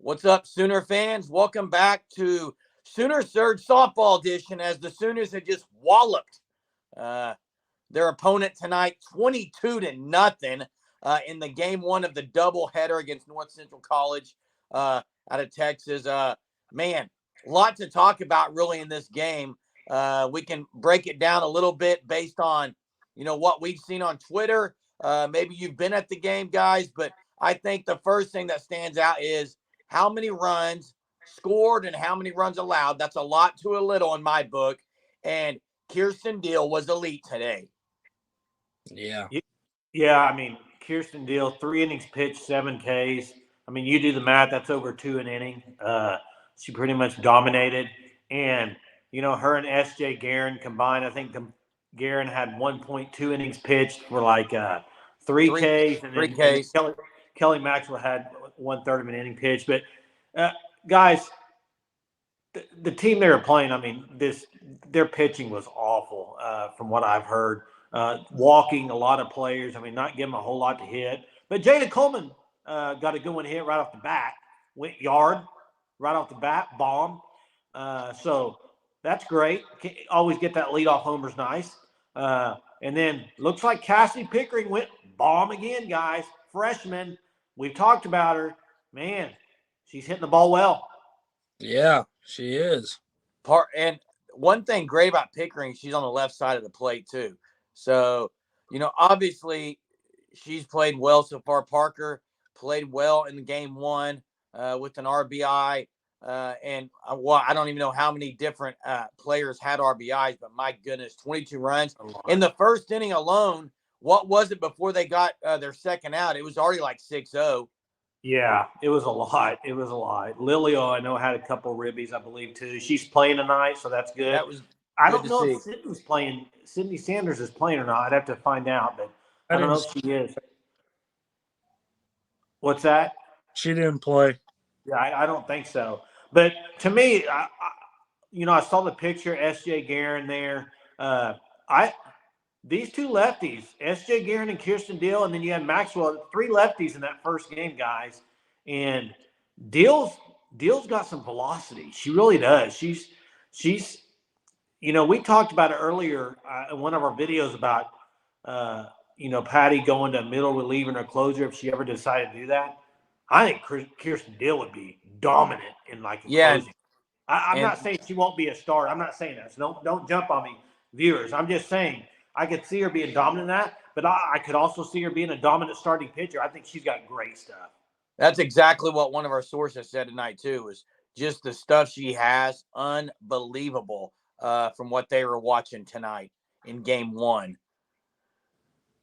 What's up, Sooner fans? Welcome back to Sooner Surge Softball Edition as the Sooners had just walloped uh, their opponent tonight 22-0 in the game one of the doubleheader against North Central College out of Texas. Man, a lot to talk about really in this game. We can break it down a little bit based on, what we've seen on Twitter. Maybe you've been at the game, guys, but I think the first thing that stands out is how many runs scored and how many runs allowed. That's a lot to a little in my book. And Kirsten Deal was elite today. Yeah. Yeah, I mean, Kirsten Deal, 3 innings pitched, 7 Ks. I mean, you do the math, that's over 2 an inning. She pretty much dominated. And, her and S.J. Guerin combined, I think Guerin had 1.2 innings pitched for like 3 Ks. And then, Ks. Kelly Maxwell had 1/3 of an inning pitch. But, guys, the team they were playing, I mean, their pitching was awful from what I've heard. Walking a lot of players. I mean, not giving them a whole lot to hit. But Jada Coleman got a good one hit right off the bat. Went yard right off the bat, bomb. So that's great. Always get that leadoff homer's nice. And then looks like Cassidy Pickering went bomb again, guys. Freshman. We've talked about her. Man, she's hitting the ball well. Yeah, she is. And one thing great about Pickering, she's on the left side of the plate too. So, obviously she's played well so far. Parker played well in the game one with an RBI. I don't even know how many different players had RBIs, but my goodness, 22 runs. In the first inning alone, what was it before they got their second out? It was already like 6-0. Yeah, it was a lot. Lilio, I know, had a couple ribbies, I believe, too. She's playing tonight, so that's good. I don't know if Sydney's playing. Sydney Sanders is playing or not. I'd have to find out, but I don't know if she is. What's that? She didn't play. Yeah, I don't think so. But to me, I saw the picture, S.J. Guerin there. These two lefties, S.J. Guerin and Kirsten Deal, and then you had Maxwell, 3 lefties in that first game, guys. And Deal's got some velocity. She really does. She's we talked about it earlier in one of our videos about, Patty going to middle reliever or closer if she ever decided to do that. I think Kirsten Deal would be dominant in closing. I'm not saying she won't be a star. I'm not saying that. So don't jump on me, viewers. I'm just saying I could see her being dominant in that, but I could also see her being a dominant starting pitcher. I think she's got great stuff. That's exactly what one of our sources said tonight, too, is just the stuff she has. Unbelievable from what they were watching tonight in game one.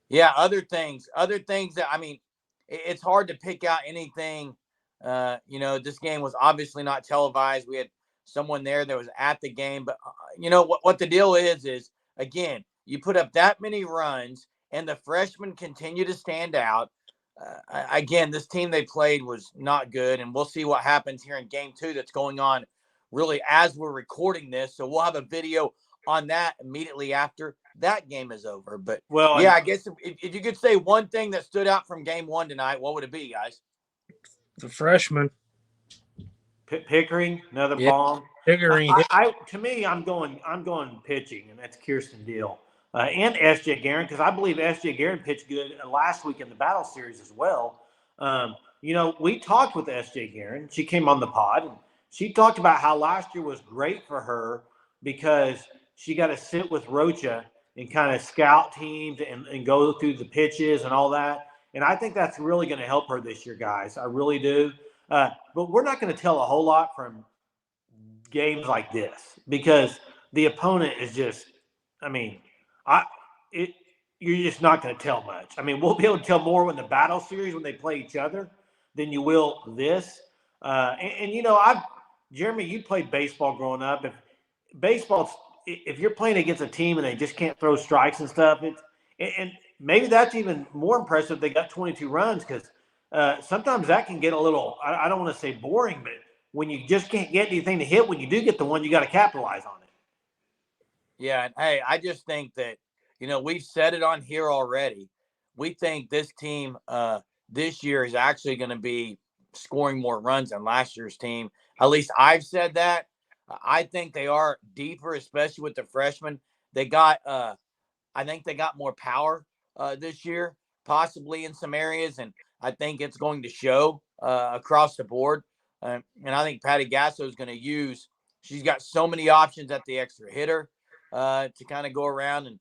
Yeah, other things that, I mean, it's hard to pick out anything. This game was obviously not televised. We had someone there that was at the game, but what the deal is again, you put up that many runs and the freshmen continue to stand out. Again, this team they played was not good, and we'll see what happens here in game 2 that's going on really as we're recording this. So we'll have a video on that immediately after that game is over. But, I guess if you could say one thing that stood out from game 1 tonight, what would it be, guys? The freshman. Pickering, another bomb. Pickering. To me, I'm going pitching, and that's Kirsten Deal. And S.J. Guerin, because I believe S.J. Guerin pitched good last week in the Battle Series as well. We talked with S.J. Guerin. She came on the pod, and she talked about how last year was great for her because she got to sit with Rocha and kind of scout teams and go through the pitches and all that. And I think that's really going to help her this year, guys. I really do. But we're not going to tell a whole lot from games like this because the opponent is just, you're just not going to tell much. I mean, we'll be able to tell more when the Battle Series, when they play each other, than you will this. Jeremy, you played baseball growing up. If you're playing against a team and they just can't throw strikes and stuff, and maybe that's even more impressive if they got 22 runs because sometimes that can get a little, I don't want to say boring, but when you just can't get anything to hit, when you do get the one, you got to capitalize on it. Yeah, and hey, I just think that, we've said it on here already. We think this team this year is actually going to be scoring more runs than last year's team. At least I've said that. I think they are deeper, especially with the freshmen. They got, I think they got more power this year, possibly in some areas, and I think it's going to show across the board. And I think Patty Gasso is going to use. She's got so many options at the extra hitter to kind of go around and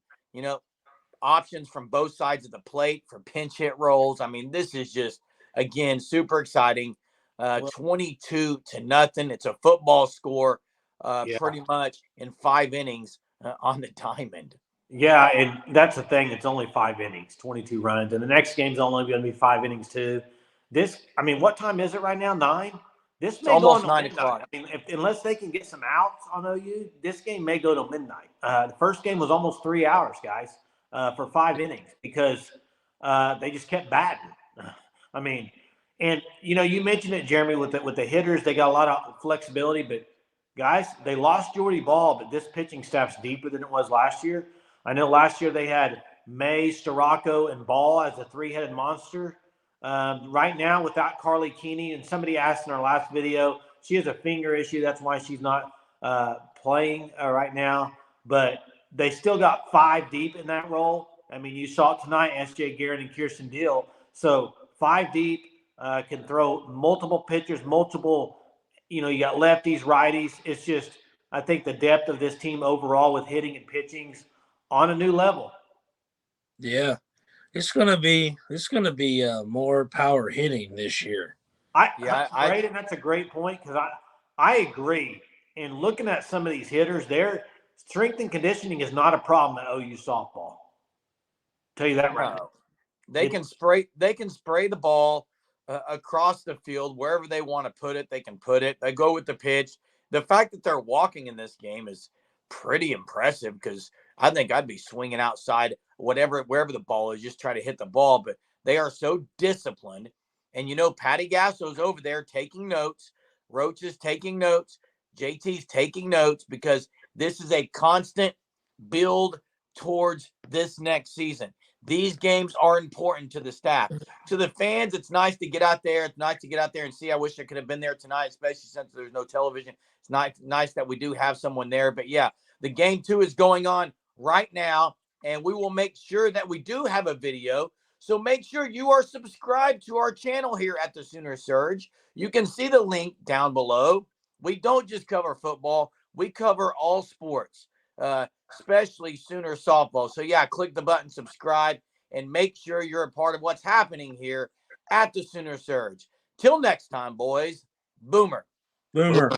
options from both sides of the plate for pinch hit rolls. I mean, this is just again super exciting. 22-0. It's a football score, pretty much in 5 innings on the diamond. Yeah, and that's the thing. It's only 5 innings, 22 runs, and the next game's only going to be 5 innings too. What time is it right now? 9. This may go almost until 9 midnight. o'clock. I mean, unless they can get some outs on OU, this game may go till midnight. The first game was almost 3 hours, guys, for 5 innings because they just kept batting. I mean, and you mentioned it, Jeremy, with the hitters. They got a lot of flexibility, but guys, they lost Jordy Ball, but this pitching staff's deeper than it was last year. I know last year they had May, Storako, and Ball as a 3-headed monster. Right now, without Carly Keeney, and somebody asked in our last video, she has a finger issue. That's why she's not playing right now. But they still got 5 deep in that role. I mean, you saw it tonight, S.J. Garrett and Kirsten Deal. So 5 deep can throw multiple pitchers, multiple, you got lefties, righties. It's just, I think the depth of this team overall with hitting and pitching's on a new level. Yeah. It's gonna be more power hitting this year. That's a great point because I agree. And looking at some of these hitters, their strength and conditioning is not a problem at OU softball. Tell you that right now. They can spray the ball across the field wherever they want to put it. They can put it. They go with the pitch. The fact that they're walking in this game is pretty impressive because I think I'd be swinging outside wherever the ball is, just try to hit the ball. But they are so disciplined. And, Patty Gasso's over there taking notes. Roach is taking notes. JT's taking notes because this is a constant build towards this next season. These games are important to the staff. To the fans, it's nice to get out there. It's nice to get out there and see. I wish I could have been there tonight, especially since there's no television. It's nice that we do have someone there. But, yeah, the game 2 is going on right now, and we will make sure that we do have a video. So make sure you are subscribed to our channel here at the Sooner Surge. You can see the link down below. We don't just cover football. We cover all sports, especially Sooner softball. So, yeah, click the button, subscribe, and make sure you're a part of what's happening here at the Sooner Surge. Till next time, boys. Boomer. Boomer.